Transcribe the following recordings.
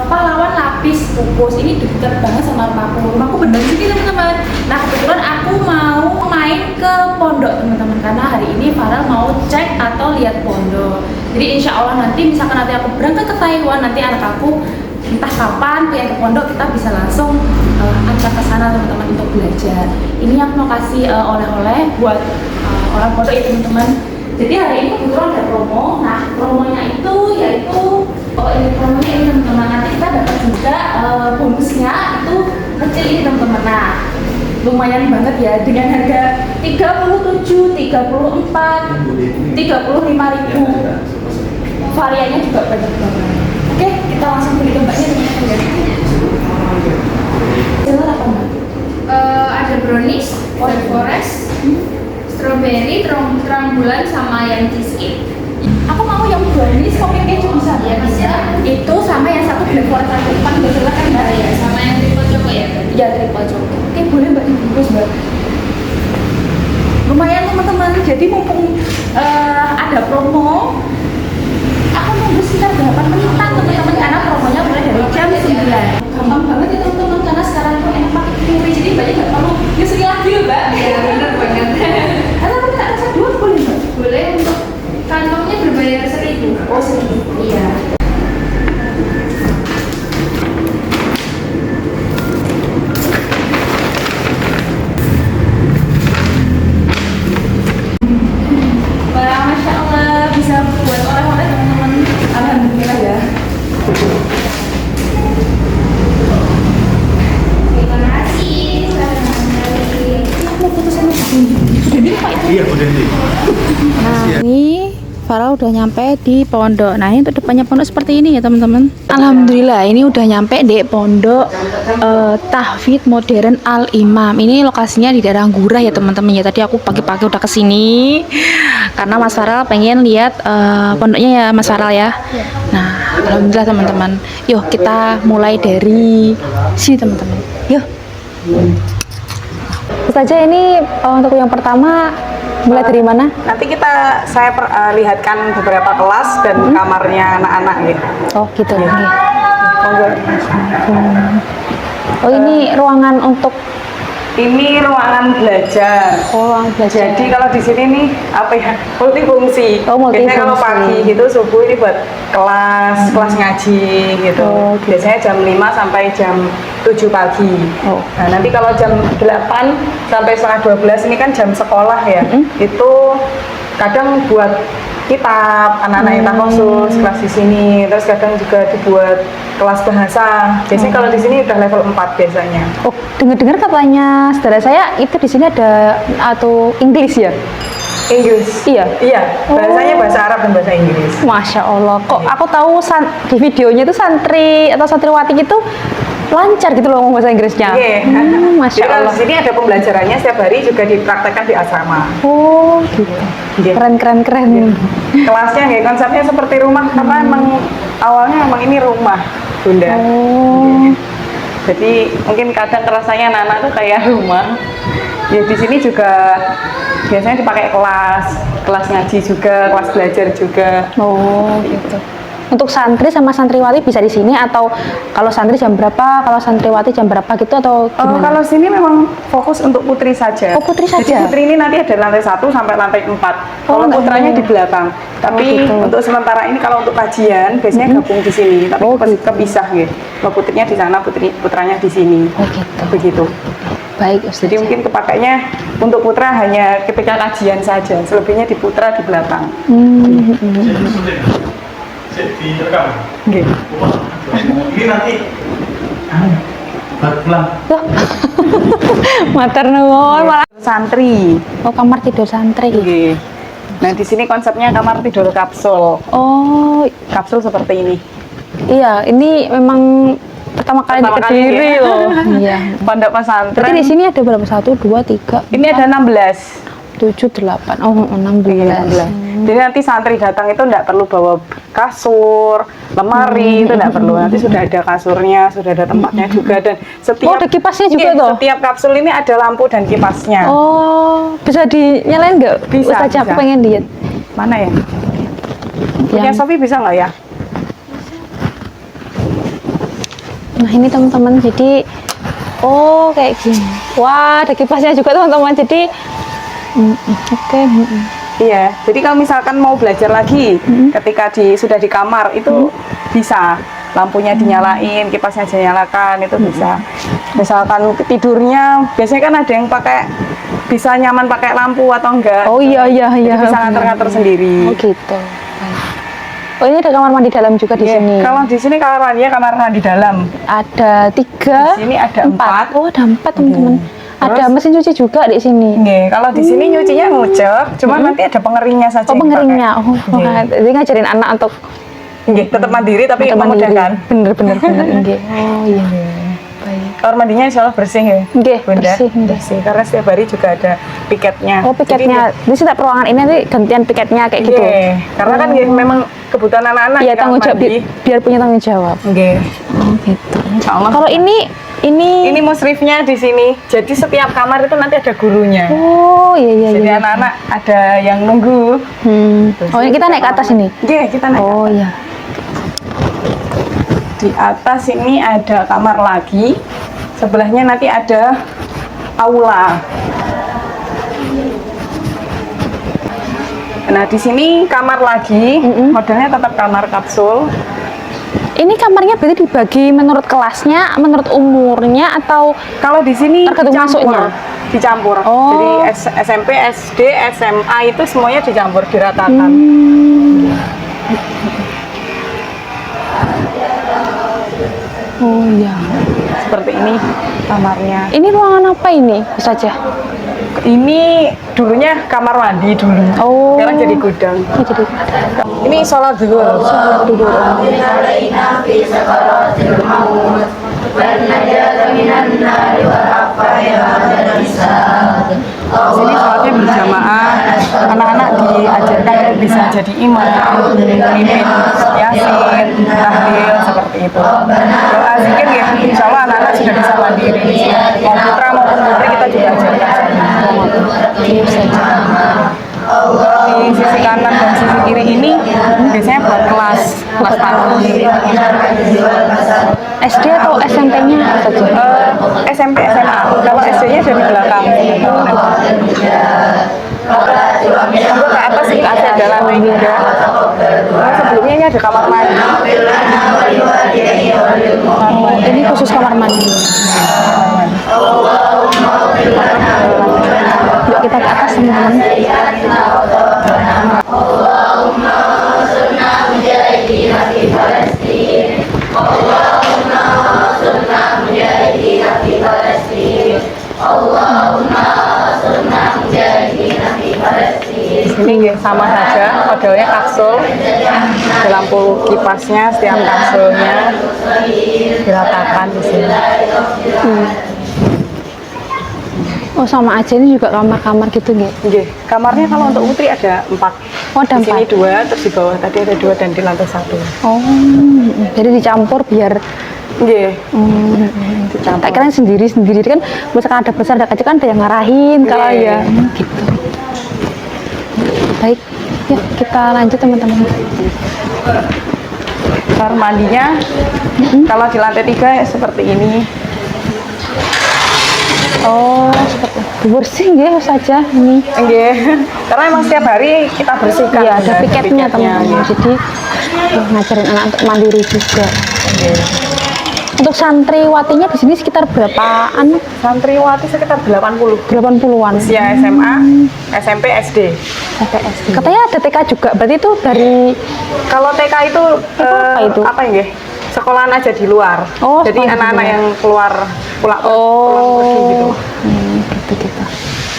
pahlawan lapis pupus. Ini deket banget sama rumahku. Rumahku bener sini teman-teman. Nah kebetulan aku mau main ke pondok teman-teman, karena hari ini Farel mau cek atau lihat pondok. Jadi insya Allah nanti misalkan nanti aku berangkat ke Taiwan, nanti anak aku entah kapan pengen ke pondok, kita bisa langsung antar ke sana teman-teman untuk belajar. Ini aku mau kasih oleh-oleh buat orang pondok ya teman-teman. Jadi hari ini kebetulan ada promo. Nah promonya itu yaitu ini promonya ini teman-teman. Nanti kita dapat juga bonusnya itu kecil ini teman-teman. Nah lumayan banget ya, dengan harga 37, 34, 35.000. Variannya juga banyak banget. Oke, kita langsung beli ke mbaknya teman-teman. Jelas apa mbak? Ada brownies, white forest, strawberry, terang bulan, sama yang cheesecake. Aku mau yang brownies kopi keju bisa? Ya bisa. Itu sama yang satu black forest yang depan biasanya kan mbak? Ya, sama yang triple choco ya. Iya triple choco. Oke boleh mbak dibungkus mbak. Lumayan teman-teman. Jadi mumpung ada promo, aku nunggu sekitar 8 menitan teman-teman, karena promonya mulai dari jam 9. Gampang banget ya teman-teman, karena sekarang tuh enak pakai QRI, jadi banyak nggak perlu nyusul lagi loh mbak. Iya benar banget. Atau aku minta rasa dua boleh mbak? Boleh, untuk kantongnya berbayar 1.000. Oh 1.000. Iya. Wah masya Allah, bisa buat oleh-oleh teman-teman. Alhamdulillah ya. Terima kasih. Selamat kembali. Aku mau foto sama begini. Udah nih pak itu. Iya, udah nih. Nah, ini Farel udah nyampe di pondok. Nah, ini untuk depannya pondok seperti ini ya, teman-teman. Alhamdulillah, ini udah nyampe di pondok Tahfidz Modern Al Imam. Ini lokasinya di daerah Gurah ya, teman-teman ya. Tadi aku pagi-pagi udah kesini karena Mas Farel pengen lihat pondoknya ya, Mas Farel ya. Nah, alhamdulillah teman-teman. Yuk, kita mulai dari sini, teman-teman. Yuk. Ustazah, ini untuk yang pertama mulai dari mana? Nanti saya lihatkan beberapa kelas dan kamarnya anak-anak gitu. Oh gitu. Iya. Oke. Monggo. Oh ini ruangan untuk Ini ruangan belajar. ruang belajar. Jadi kalau di sini nih apa ya, multifungsi. Oh, multifungsi. Biasanya kalau pagi gitu subuh ini buat kelas ngaji gitu. Oh, gitu. Biasanya jam 5 sampai jam 7 pagi. Oh. Nah, nanti kalau jam 8 sampai setengah 12 ini kan jam sekolah ya. Itu kadang buat kitab, anak-anak yang khusus kelas di sini. Terus kadang juga dibuat kelas bahasa. Biasanya kalau di sini udah level 4 biasanya. Oh, dengar-dengar katanya saudara saya itu di sini ada atau Inggris ya? Inggris. Iya. Iya, bahasanya bahasa Arab dan bahasa Inggris. Masya Allah. Kok aku tahu di videonya itu santri atau santriwati gitu lancar gitu loh ngomong bahasa Inggrisnya. Iya. Masya Jadi kalau Allah. di sini ada pembelajarannya setiap hari juga dipraktekkan di asrama. Oh, gitu. Iya. Keren. Kelasnya kayak konsepnya seperti rumah karena emang awalnya emang ini rumah, Bunda. Oh. Jadi mungkin kadang rasanya anak-anak tuh kayak rumah. Ya di sini juga biasanya dipakai kelas ngaji juga, kelas belajar juga. Oh, gitu. Untuk santri sama santriwati bisa di sini atau kalau santri jam berapa, kalau santriwati jam berapa gitu atau gimana? Kalau sini memang fokus untuk putri saja. Oh, putri Jadi saja? putri ini nanti ada lantai 1 sampai lantai 4. Kalau enggak putranya ada. di belakang. Tapi gitu. untuk sementara ini kalau untuk kajian biasanya gabung di sini, tapi kepisah gitu. Kalau putrinya di sana, putranya di sini. Oh, gitu. Begitu. Baik, Ustaz. Jadi mungkin kepakainya untuk putra hanya ketika kajian saja, selebihnya di putra di belakang. Direkam. Gitu. Ini nanti buat pulang. Mater nuwun malah. Santri. Oh, kamar tidur santri. Oke. Nah di sini konsepnya kamar tidur kapsul. Oh, Kapsul seperti ini. iya, ini memang pertama kali di Pertama kali, Kediri ya. loh. Iya. Pondok pesantren. Berarti di sini ada berapa? 1, 2, 3, Ini ada 16. 7, 8. Oh, 16. Jadi nanti santri datang itu tidak perlu bawa kasur, lemari, itu tidak perlu. Nanti sudah ada kasurnya, sudah ada tempatnya juga dan setiap Oh, ada kipasnya juga iya, toh? Setiap kapsul ini ada lampu dan kipasnya. Oh, bisa dinyalain nggak? Bisa, Ustazah, aku bisa. pengen lihat. Mana ya? Punya Yang- Sofi bisa nggak ya? Nah ini teman-teman, jadi oh kayak gini. Wah, ada kipasnya juga teman-teman. Jadi oke. Iya, jadi kalau misalkan mau belajar lagi, ketika sudah di kamar itu bisa lampunya dinyalain, kipasnya dinyalakan, itu bisa. Misalkan tidurnya, biasanya kan ada yang pakai bisa nyaman pakai lampu atau enggak. Oh iya. Jadi bisa ngatur-ngatur sendiri. Oh gitu. Oh ini ada kamar mandi dalam juga di Iya, sini. kalau di sini kamar mandi dalam. Ada 3. Di sini ada 4. Oh ada 4 teman-teman. Ada mesin cuci juga di sini. Nggih, kalau di sini nyucinya ngucek, cuma nanti ada pengeringnya saja. Oh yang pengeringnya. pakai. Oh, Nggih. jadi ngajarin anak untuk Nggih, tetap mandiri tapi Tetap mandiri. memudahkan. Bener. Nggih. Oh iya. Baik. Kamar mandinya insya Allah bersih ya, Nggih, Bunda? bersih, nggih. Karena setiap hari juga ada piketnya. Oh piketnya. Di setiap ruangan ini nanti gantian piketnya kayak gitu. Nggih, karena kan nggih, memang kebutuhan anak-anak. Iya di kamar tanggung jawab mandi. biar punya tanggung jawab. Nggih. Oh gitu. Insya Allah. Kalau ini musrifnya di sini. Jadi setiap kamar itu nanti ada gurunya. oh iya. Jadi anak-anak ada yang nunggu. Oh ini kita naik ke atas ini. Nggih, kita naik. Oh iya. Di atas ini ada kamar lagi. Sebelahnya nanti ada aula. Nah, di sini kamar lagi. Modelnya tetap kamar kapsul. Ini kamarnya berarti dibagi menurut kelasnya, menurut umurnya atau Kalau di sini Tergantung masuknya? dicampur. Oh. Jadi SMP, SD, SMA itu semuanya dicampur, diratakan. Oh iya. Seperti ini kamarnya. Ini ruangan apa ini? Bisa aja. Ini dulunya kamar mandi dulu. Oh. Sekarang jadi gudang. Oh, jadi Ini sholat zuhur. Sini sholatnya berjamaah, anak-anak diajarkan untuk bisa jadi imam, memimpin yasin, tahlil seperti itu. Doa zikir ya, insya Allah anak-anak sudah bisa mandiri. Mau putra maupun putri kita juga ajarkan. Di sisi kanan dan sisi kiri ini biasanya buat kelas panuh. SD atau SMP-nya saja? SMP, SMA. Kalau SD-nya dari belakang. Untuk ke atas sih ada lantai 3. Sebelumnya ini ada kamar mandi. Ini khusus kamar mandi. Yuk kita ke atas teman-teman. Ini ya, sama saja, modelnya kapsul. Ada lampu kipasnya, setiap kapsulnya diratakan di sini. Oh sama aja ini juga kamar-kamar gitu nggih? Oke, kamarnya kalau untuk putri ada 4. Oh ada Di sini 4. 2, terus di bawah tadi ada 2 dan di lantai 1. Oh, jadi dicampur biar Oke, tak kira sendiri-sendiri kan misalkan ada besar ada kecil kan ada yang ngarahin kalau ya gitu. Baik, yuk kita lanjut teman-teman. kamar mandinya kalau di lantai 3 seperti ini. Oh, seperti bersih ya saja ini. Oke, karena emang setiap hari kita bersihkan. Iya, ada ya, piketnya teman-teman. ya. Jadi ya, ngajarin anak untuk mandiri juga. Oke. Untuk santriwatinya di sini sekitar berapaan? Santriwati sekitar 80. 80-an. Usia SMA, SMP, SD. Sampai SD. Katanya ada TK juga. Berarti itu dari Kalau TK itu apa itu? apa ya? Sekolahan aja di luar. Oh, jadi sekolah di anak-anak luar. yang pulang pergi gitu. gitu.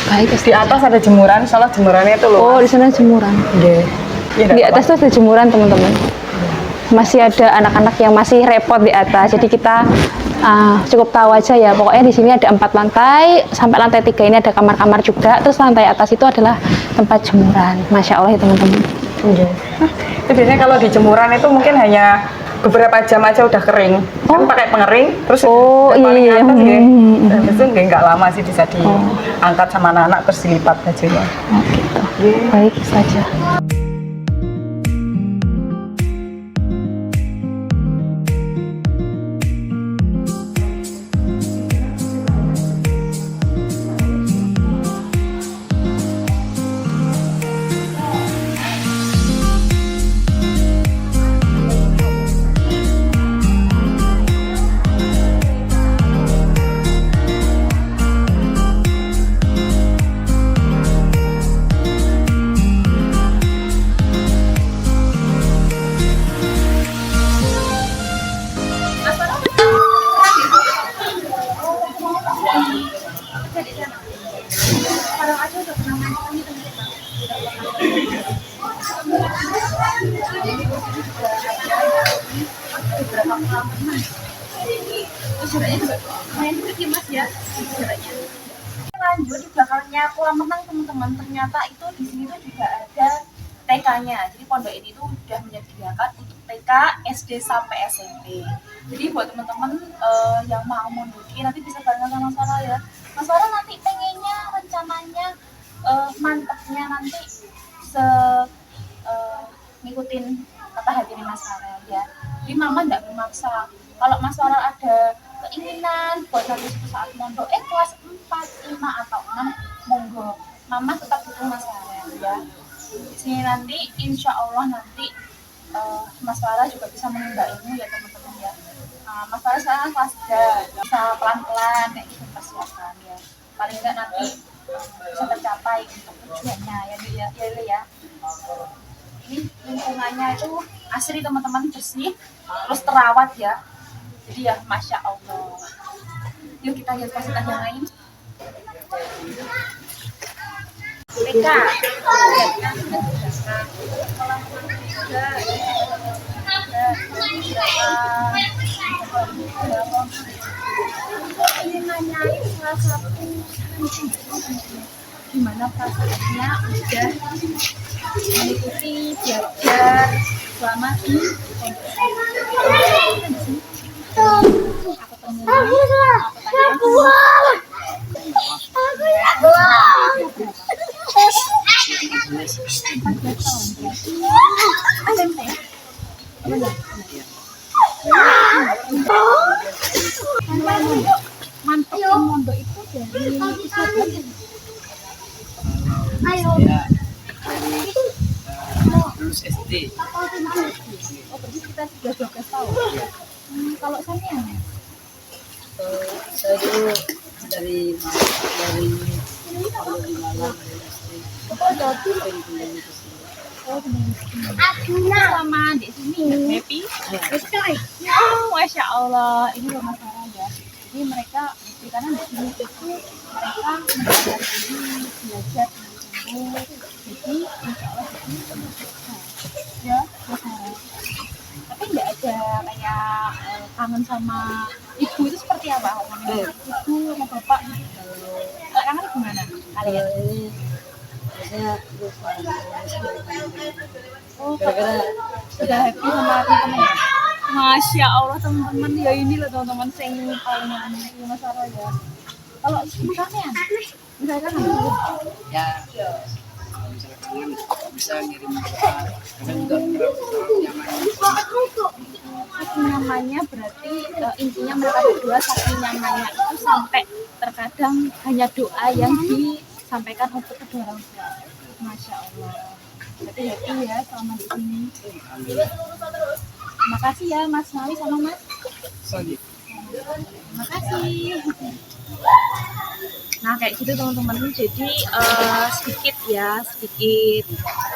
Baik, Di atas ada jemuran, soalnya jemurannya itu oh luas. di sana jemuran. Iya, Di atas tuh ada jemuran teman-teman. Masih ada anak-anak yang masih repot di atas. Jadi kita cukup tahu aja ya. Pokoknya di sini ada 4 lantai, sampai lantai 3 ini ada kamar-kamar juga. Terus lantai atas itu adalah tempat jemuran. Masya Allah ya teman-teman. Iya. Itu biasanya kalau di jemuran itu mungkin hanya beberapa jam aja udah kering. Kan pakai pengering, terus Oh, udah paling iya. atas ya. Dan itu nggak lama sih bisa diangkat sama anak-anak terus dilipat bajunya. Oh gitu. Baik saja. beberapa kolam renang. Terus jaraknya juga lumayan deket ya Mas ya, jaraknya. Lanjut di belakangnya kolam renang teman-teman, ternyata itu di sini tuh juga ada TK-nya. Jadi pondok ini tuh sudah menyediakan untuk TK, SD sampai SMP. Jadi buat teman-teman yang mau menduduki nanti bisa bareng sama Mas Farel ya. Mas Farel nanti pengennya rencananya mantepnya nanti ngikutin kata hati Mas Farel ya. Jadi mama nggak memaksa. Kalau Mas Farel ada keinginan buat nanti suatu saat mondok kelas 4, 5 atau 6 monggo. Mama tetap dukung Mas Farel ya. Di sini nanti insya Allah nanti Mas Farel juga bisa menimba ilmu ya teman-teman ya. Mas Farel sekarang kelas 3, bisa pelan-pelan kayak gitu persiapan ya. Paling enggak nanti bisa tercapai untuk tujuannya ya ya. Ini lingkungannya itu asri teman-teman, bersih, terus terawat ya. Jadi ya Masya Allah. Yuk kita lihat fasilitas yang lain. TK ini nanyain salah satu gimana perasaannya udah mengikuti belajar selama di mantap mondok itu dari lulus SD. Oh, berarti kita sudah 12 tahun. Kalau saya Saya dulu dari kalau di Malang dari SD. sama di sini happy. Oh, Masya Allah, ini loh masalah ya. Jadi mereka karena di sini itu mereka belajar ini belajar ilmu. Jadi insya Allah di sini ya masalah. Tapi nggak ada kayak kangen sama ibu itu seperti apa? Ibu sama bapak gitu. Kalau kangen gimana? Kalian? Saya terus Oh, sudah happy sama teman-teman ya? Masya Allah teman-teman, ya ini loh teman-teman sing paling aneh ya Mas Farel ya. Kalau misalkan ya kalau misalnya kangen bisa ngirim kadang juga saking nyamannya berarti intinya mereka berdua saking nyamannya itu sampai terkadang hanya doa yang disampaikan untuk kedua orang tua. Masya Allah. Berarti happy ya selama di sini. Terima kasih ya Mas Mawi sama Mas. Terima kasih. Nah kayak gitu teman-teman, jadi sedikit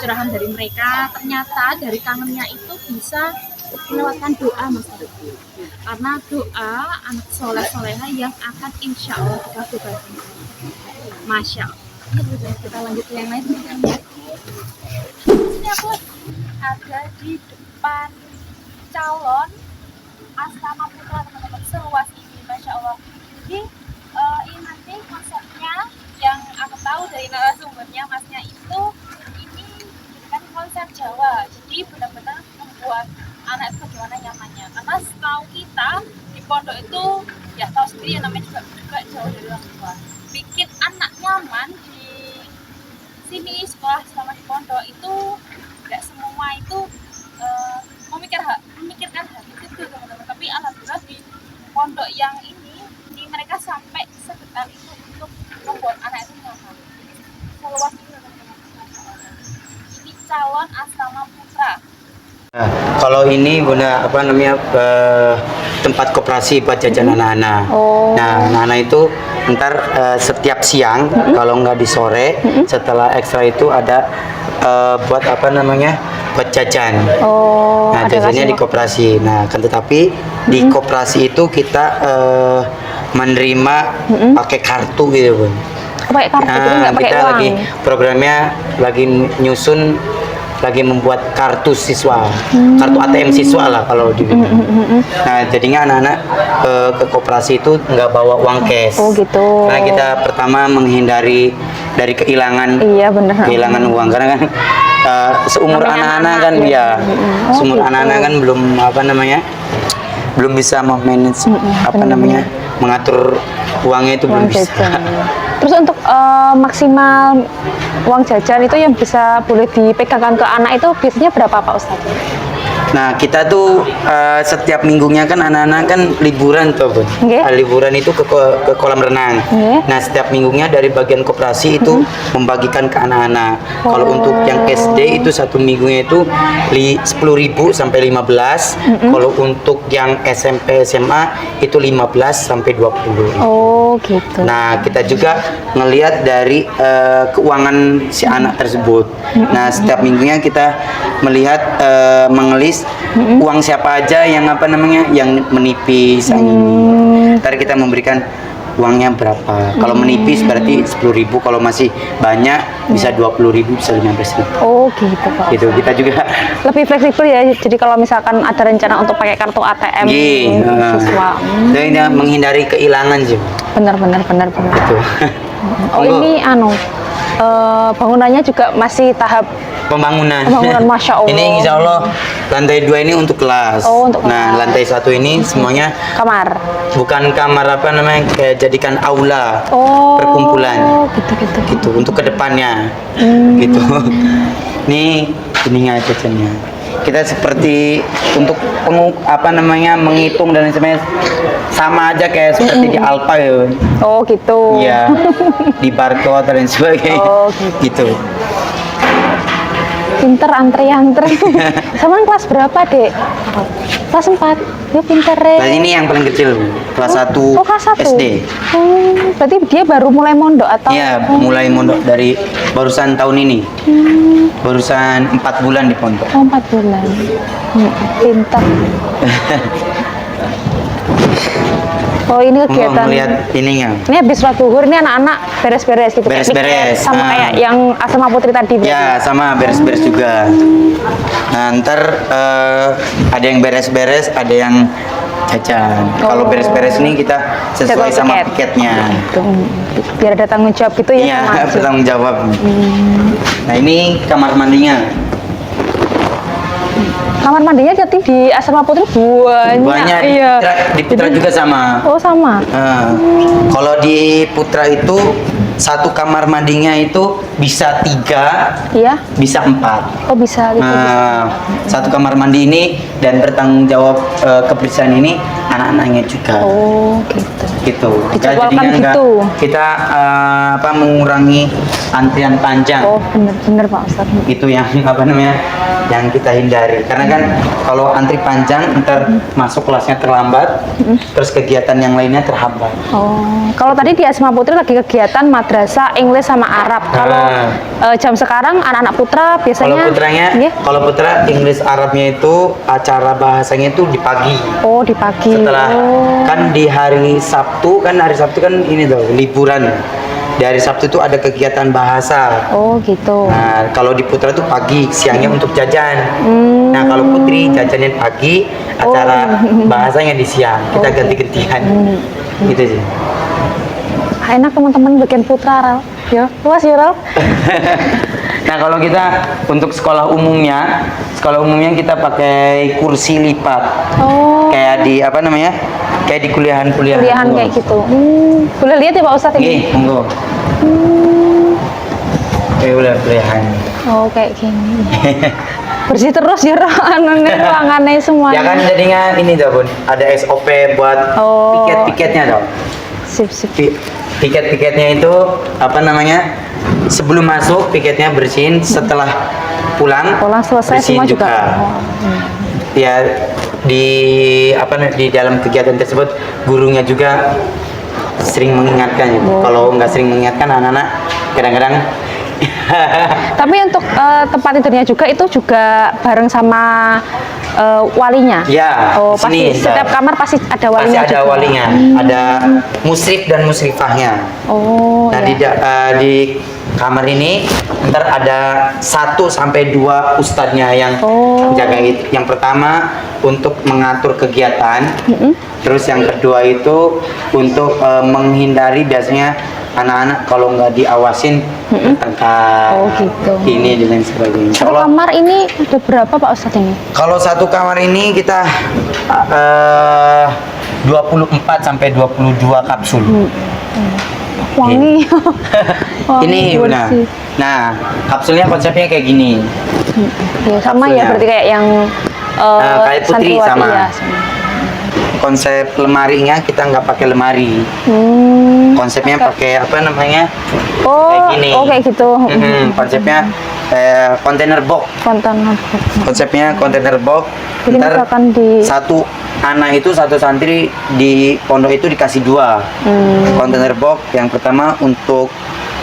curahan dari mereka. Ternyata dari kangennya itu bisa melewatkan doa Mas Arif. Karena doa anak soleh-soleha yang akan insya Allah dikabulkan. Masya Allah. Kita lanjut ke yang lain teman-teman. Sini aku ada di depan calon asrama putra teman-teman, seluas ini Masya Allah. Jadi ini nanti konsepnya yang aku tahu dari narasumbernya Masnya itu ini kan konsep Jawa, jadi benar-benar membuat anak itu bagaimana nyamannya. Karena setahu kita di pondok itu ya tahu sendiri yang namanya juga jauh dari orang tua. Bikin anak nyaman di sini sekolah selama di pondok itu nggak semua itu memikirkan hal itu teman-teman. Tapi alhamdulillah di pondok yang ini mereka sampai sedekat itu untuk membuat anak itu nyaman. Seluas itu teman-teman. Ini calon asrama putra. Nah, kalau ini Bunda tempat koperasi buat jajan anak-anak. Nah, anak-anak itu ntar setiap siang kalau nggak di sore setelah ekstra itu ada buat buat jajan. Nah, jajannya di koperasi. Nah, kan tetapi di koperasi itu kita menerima pakai kartu gitu, Bun. Pakai kartu, jadi nggak pakai kita uang. lagi programnya lagi nyusun lagi membuat kartu siswa, kartu ATM siswa lah kalau di. Nah jadinya anak-anak ke koperasi itu nggak bawa uang cash. Oh gitu. Karena kita pertama menghindari dari kehilangan, Iya benar. kehilangan uang karena kan seumur Namanya anak-anak kan anak, ya, Oh, seumur gitu. anak-anak kan belum apa namanya, belum bisa manage apa namanya, mengatur uangnya itu belum Uang bisa. jajan. Terus untuk maksimal uang jajan itu yang bisa boleh dipegangkan ke anak itu biasanya berapa Pak Ustadz? Nah kita tuh setiap minggunya kan anak-anak kan liburan tuh Bun. Nggih. Liburan itu ke kolam renang. Nggih. Nah setiap minggunya dari bagian koperasi itu membagikan ke anak-anak. Kalau untuk yang SD itu satu minggunya itu 10.000 sampai 15. Kalau untuk yang SMP SMA itu 15 sampai 20. Oh gitu. Nah, kita juga ngelihat dari keuangan si anak tersebut. Nah, setiap minggunya kita melihat mengelis uang siapa aja yang apa namanya, yang menipis yang ini. Ntar kita memberikan uangnya berapa. Kalau menipis berarti 10.000, kalau masih banyak bisa 20.000, bisa 15.000. Oh gitu Pak. Gitu. Kita juga Lebih fleksibel ya. Jadi kalau misalkan ada rencana untuk pakai kartu ATM siswa. jadi menghindari kehilangan sih. Benar. Gitu. Oh ini bangunannya juga masih tahap Pembangunan. Masya Allah. Ini insya Allah lantai 2 ini untuk kelas. Oh, untuk Nah, kelas. lantai 1 ini semuanya kamar. bukan kamar apa namanya, kayak jadikan aula Oh. perkumpulan. Gitu. Gitu untuk kedepannya. Gitu. Ini ininya jajannya. Kita seperti untuk menghitung dan sebagainya sama aja kayak seperti di Alfa ya. Oh gitu. Iya. Di barcode dan sebagainya. Oh, Gitu. Pinter antri. Sama kelas berapa dek? Kelas 4. Ya pinter ya. Nah, ini yang paling kecil, kelas 1 Oh kelas 1 SD. Berarti dia baru mulai mondok atau? Iya, mulai mondok dari barusan tahun ini. Barusan 4 bulan di pondok. Oh 4 bulan. Pinter. Oh ini kegiatan. Melihat ininya. Ini habis sholat zuhur ini anak-anak beres-beres gitu. kayak Beres-beres, piknik, sama ah. kayak yang Asma Putri tadi. Ya, sama beres-beres juga. Nah, ntar ada yang beres-beres, ada yang jajan. Kalau beres-beres ini kita sesuai Jadwal sama piket. piketnya. Gitu. Biar ada tanggung jawab gitu ya. Iya, sama aja. bertanggung jawab. Nah, ini kamar mandinya. Kamar mandinya jadi di Asma Putri banyak. Iya. Iya. Di Putra juga sama. Oh sama. Kalau di Putra itu satu kamar mandinya itu bisa 3, Iya. bisa 4. Oh bisa gitu. Nah, satu kamar mandi ini dan bertanggung jawab kebersihan ini anak-anaknya juga. Oh gitu. Gitu. Dijadwalkan Jadinya enggak gitu. kita mengurangi antrian panjang. Oh bener Pak Ustadz. Itu yang apa namanya, yang kita hindari, karena kan kalau antri panjang ntar masuk kelasnya terlambat, terus kegiatan yang lainnya terhambat. Oh, kalau tadi di Asma Putri lagi kegiatan madrasah Inggris sama Arab. Kalau jam sekarang anak-anak putra biasanya. Kalau putranya, Nggih? kalau putra Inggris Arabnya itu acara bahasanya itu di pagi. Oh di pagi. Setelah kan di hari Sabtu kan ini tuh liburan. Di hari Sabtu itu ada kegiatan bahasa. Oh gitu. Nah, kalau di Putra itu pagi, siangnya untuk jajan. Nah, kalau Putri jajannya pagi, acara bahasanya di siang. Kita ganti-gantian. Gitu sih. Enak teman-teman bagian putra Ral. Ya, luas ya Ral. Nah, kalau kita untuk sekolah umumnya kita pakai kursi lipat. Oh. Kayak di apa namanya? Kayak di kuliahan-kuliahan. Kuliahan kayak gitu. Boleh lihat ya Pak Ustadz ini? Nih, monggo. Kayak kuliahan. Oh kayak gini. Bersih terus ya ruangannya semuanya. Ya kan jadinya ini dah Bun, ada SOP buat Oh. piket-piketnya dong. Sip. Piket-piketnya itu apa namanya? Sebelum masuk piketnya bersihin, setelah pulang selesai bersihin semua juga. Oh. Ya di dalam kegiatan tersebut gurunya juga sering mengingatkan ya. Kalau nggak sering mengingatkan anak-anak kadang-kadang. Tapi untuk tempat tidurnya juga itu juga bareng sama walinya. Ya, Oh sini, pasti setiap kamar pasti ada walinya. Pasti ada juga. walinya, ada musrif dan musrifahnya. Oh Nah iya. di kamar ini ntar ada 1 sampai 2 ustadznya yang jaga itu. Yang pertama untuk mengatur kegiatan, terus yang kedua itu untuk menghindari biasanya anak-anak kalau nggak diawasin bertengkar, gitu. ini dan lain sebagainya. Satu kamar ini ada berapa Pak Ustadz ini? Kalau satu kamar ini kita 24 sampai 22 kapsul. Wangi. Ini bersih. nah kapsulnya konsepnya kayak gini. Ya, sama ya Kapsulnya. berarti kayak yang Kayak putri santriwati sama. ya, Konsep lemarinya kita nggak pakai lemari. Konsepnya pakai apa namanya? Kayak gini. Kayak gitu. Konsepnya kontainer box. Kontainer. Konsepnya kontainer box. Jadi Ntar misalkan di satu anak itu, satu santri di pondok itu dikasih 2 kontainer box. Yang pertama untuk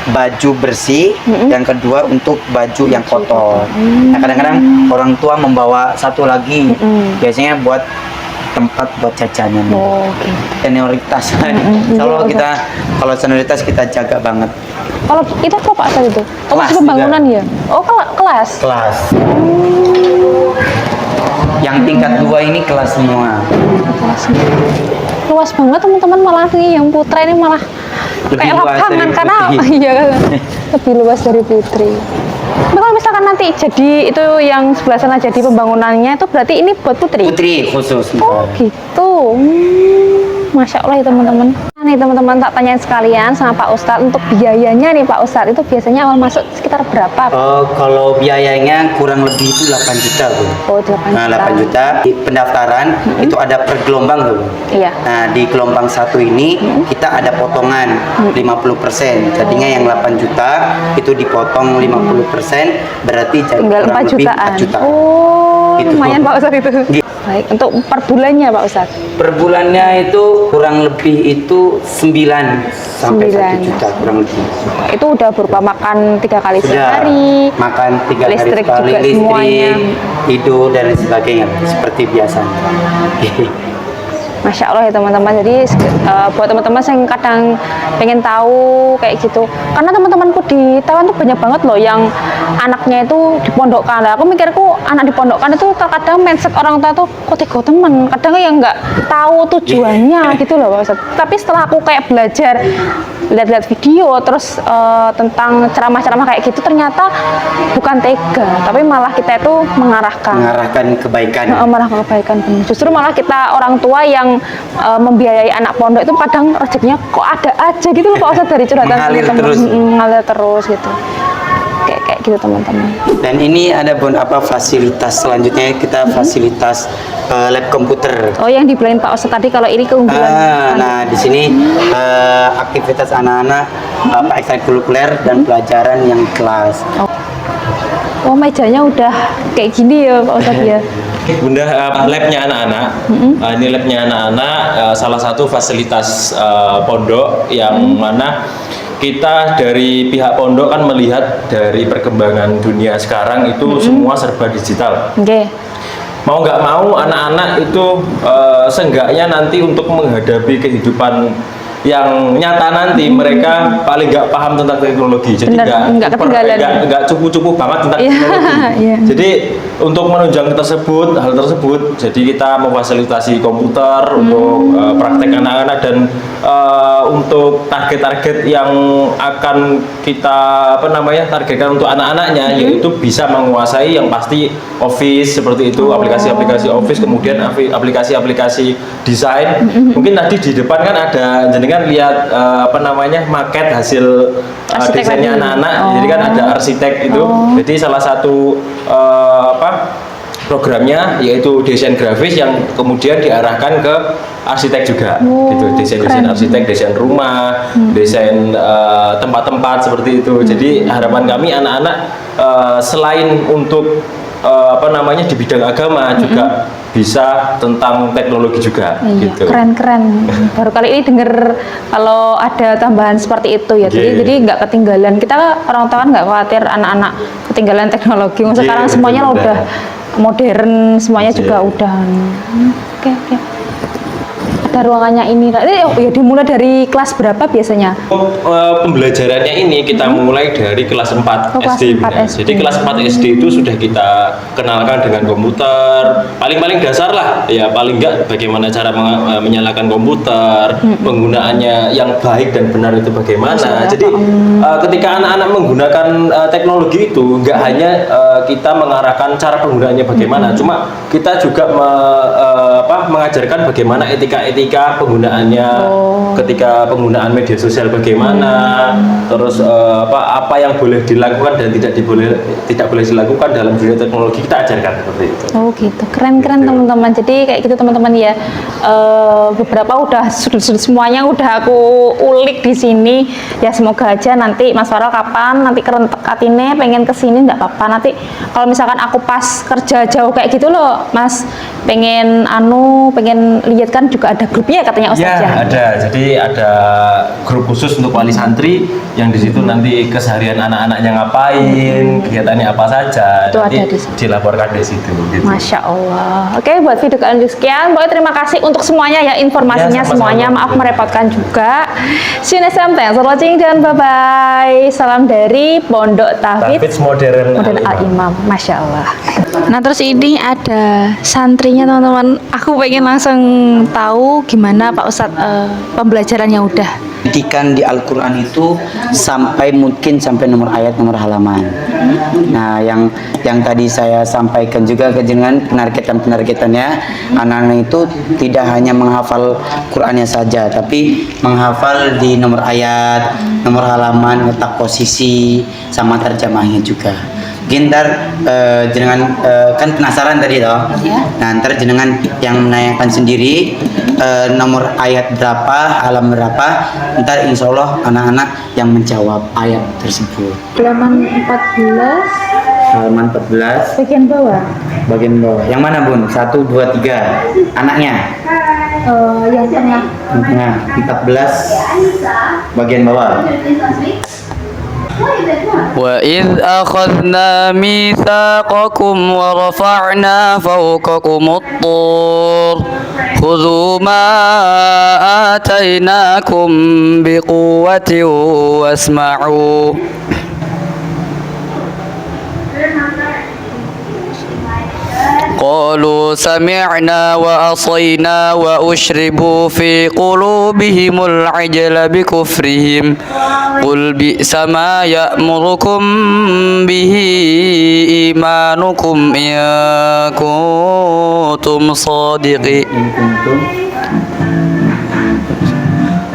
baju bersih, yang kedua untuk baju yang kotor. Nah, kadang-kadang orang tua membawa satu lagi, biasanya buat tempat buat jajanan. gitu. Senioritas. Kalau senioritas kita jaga banget. Kalau itu apa Pak Ustadz itu? Kelas Masih pembangunan juga. ya? Kelas. Kelas. Yang tingkat 2 ini kelas semua. Luas banget teman-teman, malah nih yang putra ini malah Lebih kayak luas lapangan dari karena putri. iya lebih luas dari putri. Tapi kalau misalkan nanti jadi itu yang sebelah sana jadi pembangunannya itu berarti ini buat putri? Putri khusus. Oh gitu. Masya Allah ya teman-teman. Nah, nih teman-teman tak tanyain sekalian sama Pak Ustadz untuk biayanya nih Pak Ustadz itu biasanya awal masuk sekitar berapa? Kalau biayanya kurang lebih itu 8 juta, Bu. Oh 8 juta. Nah, 8 juta di pendaftaran itu ada per gelombang, Bu. Iya. Nah, di gelombang 1 ini kita ada potongan 50%. Jadinya yang 8 juta itu dipotong 50%, berarti Tinggal 4 kurang lebih jutaan. 4 juta. Oh Gitu, lumayan Bu. Pak Ustadz itu. Gitu. Baik, untuk per bulannya Pak Ustadz? Per bulannya itu kurang lebih itu 9 sampai 1 juta kurang lebih. Itu udah berupa makan 3 kali Sudah sehari, makan 3 hari listrik sekali, juga semuanya. tidur dan lain sebagainya seperti biasa. Masya Allah ya teman-teman. Jadi buat teman-teman yang kadang pengen tahu kayak gitu, karena teman-temanku di Taiwan tuh banyak banget loh yang anaknya itu dipondokkan. Nah, aku mikirku anak dipondokkan itu terkadang mindset orang tua tuh kok tega temen, kadang yang nggak tahu tujuannya gitu loh Pak Ustadz. Tapi setelah aku kayak belajar lihat-lihat video terus tentang ceramah-ceramah kayak gitu, ternyata bukan tega, tapi malah kita itu mengarahkan kebaikan. Malah kebaikan. Justru malah kita orang tua yang membiayai anak pondok itu kadang rezekinya kok ada aja gitu loh Pak Ustadz, dari curhatan Mengalir teman-teman. terus. Mengalir terus gitu. Kayak gitu teman-teman. Dan ini ada fasilitas selanjutnya, kita fasilitas lab komputer. Oh, yang dibilangin Pak Ustadz tadi kalau ini keunggulan. Nah, di sini aktivitas anak-anak ekstrakurikuler dan pelajaran yang kelas. Oh, mejanya udah kayak gini ya Pak Ustadz ya. Bunda, labnya anak-anak. Ini labnya anak-anak, salah satu fasilitas pondok yang mana kita dari pihak pondok kan melihat dari perkembangan dunia sekarang itu semua serba digital. Oke. Mau nggak mau anak-anak itu seenggaknya nanti untuk menghadapi kehidupan yang nyata nanti mereka paling nggak paham tentang teknologi, jadi nggak ketinggalan, nggak cukup banget tentang Iya, teknologi. iya. Jadi untuk menunjang hal tersebut, jadi kita memfasilitasi komputer untuk praktek anak-anak dan untuk target-target yang akan kita targetkan untuk anak-anaknya, yaitu bisa menguasai yang pasti Office seperti itu, aplikasi-aplikasi Office, kemudian aplikasi-aplikasi desain. Mungkin tadi di depan kan ada jenengan lihat maket hasil desainnya anak-anak. Jadi kan ada arsitek itu. Jadi salah satu programnya yaitu desain grafis yang kemudian diarahkan ke arsitek juga, gitu. Desain arsitek, desain rumah, desain tempat-tempat seperti itu. Jadi harapan kami anak-anak selain untuk di bidang agama juga bisa tentang teknologi juga. Iya, gitu. keren-keren. Baru kali ini dengar kalau ada tambahan seperti itu ya. Jadi nggak ketinggalan. Kita orang tua kan nggak khawatir anak-anak ketinggalan teknologi. Sekarang semuanya betul, udah modern, semuanya juga udah. Oke. ada ruangannya ini. Ya dimulai dari kelas berapa biasanya? Pembelajarannya ini kita mulai dari kelas 4 kelas SD. 4 Bunda. SD. Jadi kelas 4 SD itu sudah kita kenalkan dengan komputer. Paling dasar lah, ya paling enggak bagaimana cara menyalakan komputer, penggunaannya yang baik dan benar itu bagaimana. Jadi ketika anak-anak menggunakan teknologi itu enggak hanya kita mengarahkan cara penggunaannya bagaimana, cuma kita juga mengajarkan bagaimana etika penggunaannya, ketika penggunaan media sosial bagaimana, terus apa yang boleh dilakukan dan tidak boleh dilakukan dalam dunia teknologi, kita ajarkan seperti itu. Oh gitu, keren teman-teman. Jadi kayak gitu teman-teman ya. Beberapa udah semuanya udah aku ulik di sini. Ya semoga aja nanti Mas Farel kapan nanti kerentek atine pengen kesini nggak apa-apa. Nanti kalau misalkan aku pas kerja jauh kayak gitu loh, Mas, pengen lihat kan juga ada grupnya katanya Ustaz ya? Ada. Jadi ada grup khusus untuk wali santri yang di situ nanti keseharian anak-anaknya ngapain, kegiatannya apa saja. Itu nanti ada di situ. dilaporkan di situ. Gitu. Masya Allah. Oke, buat video kalian sekian. Pokoknya terima kasih untuk semuanya ya, informasinya Ya, sama-sama. semuanya. Maaf merepotkan juga. See you next time. Thanks for watching dan bye-bye. Salam dari Pondok Tahfidz Modern Al-Imam. Masya Allah. Nah terus ini ada santrinya teman-teman. Aku pengen langsung tahu gimana Pak Ustadz pembelajarannya udah. Pendidikan di Al-Quran itu mungkin sampai nomor ayat, nomor halaman. Nah, yang tadi saya sampaikan juga ke jenengan penargetannya, anak-anak itu tidak hanya menghafal Qurannya saja, tapi menghafal di nomor ayat, nomor halaman, letak posisi, sama terjemahnya juga. Mungkin ntar jenengan kan penasaran tadi toh. Nah ntar jenengan yang menanyakan sendiri nomor ayat berapa, halaman berapa. Ntar insya Allah anak-anak yang menjawab ayat tersebut. Halaman 14. Halaman 14. Bagian bawah. Bagian bawah. Yang mana Bun? 1, 2, 3. Anaknya? Yang tengah. Nah 14. Bagian bawah. وإذ أخذنا ميثاقكم ورفعنا فوقكم الطور خذوا ما آتيناكم بقوة واسمعوا قالوا سمعنا وعصينا وأشربوا في قلوبهم العجل بكفرهم قل بئس ما يأمركم به إيمانكم إن كنتم صادقين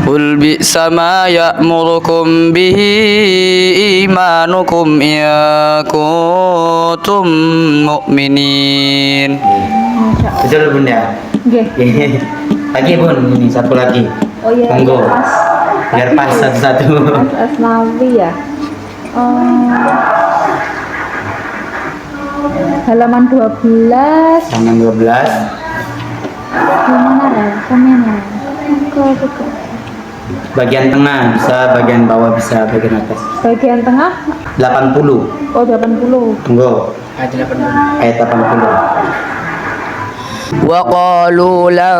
قل بئس ما يأمركم به إيمانكم إن كنتم مؤمنين. Betul Bunda. Oke. Lagi Bun, ini satu lagi. Oh iya. Monggo. Biar pas satu-satu. Asnawi ya. Halaman 12. Halaman 12. Gimana ya? Kamera. Buka. Bagian tengah bisa, bagian bawah bisa, bagian atas. Bagian tengah 80. oh 80. Tunggu. Ayat 80. وقالوا لن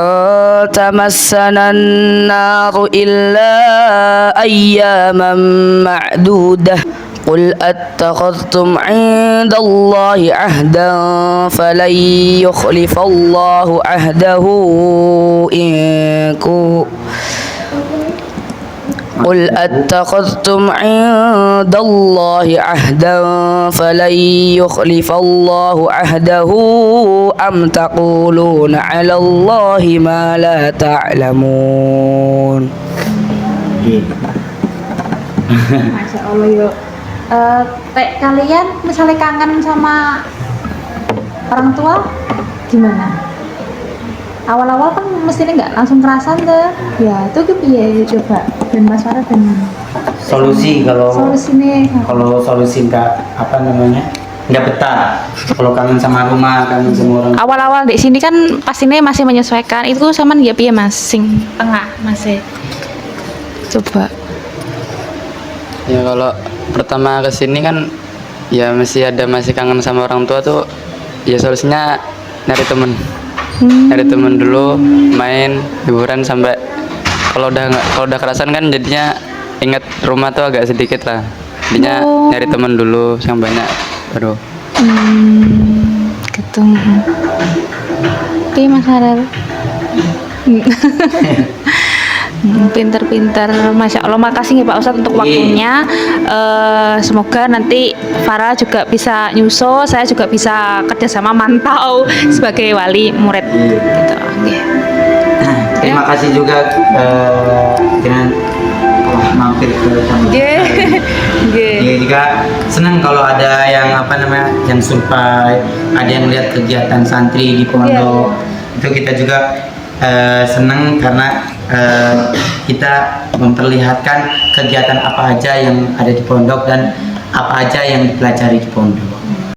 تمسنا النار إلا أياما معدودة قل أتخذتم عند الله عهدا فلن يخلف الله عهده إن قل أتخذتم عند الله عهدا فلن يخلف الله عهده أم تقولون على الله ما لا تعلمون. Masya Allah yuk. Kalian misalnya kangen sama orang tua gimana? Awal-awal kan mestinya nggak langsung kerasan deh. Ya itu piye coba dan Mas Farel dan Solusi solusinya solusi apa namanya? Nggak betah. Kalau kangen sama rumah, kangen sama orang. awal-awal di sini kan pastinya masih menyesuaikan. Itu sama ya piye Mas? Sing tengah masih coba. Ya kalau pertama kesini kan ya masih kangen sama orang tua tuh, ya solusinya nyari temen. Nyari temen dulu, main, hiburan sampai kalau udah kerasan kan jadinya inget rumah tuh agak sedikit lah. Jadinya nyari temen dulu yang banyak baru. Gitu. Oke Mas Farel. Pinter-pinter, Masya Allah. Makasih ya Pak Ustadz untuk waktunya. Semoga nanti Farah juga bisa nyusul, saya juga bisa kerjasama mantau sebagai wali murid gitu. Terima kasih juga dengan mampir ke pondok. Ya, juga senang kalau ada yang yang surprise, ada yang lihat kegiatan santri di pondok. Itu kita juga senang karena kita memperlihatkan kegiatan apa aja yang ada di pondok dan apa aja yang dipelajari di pondok.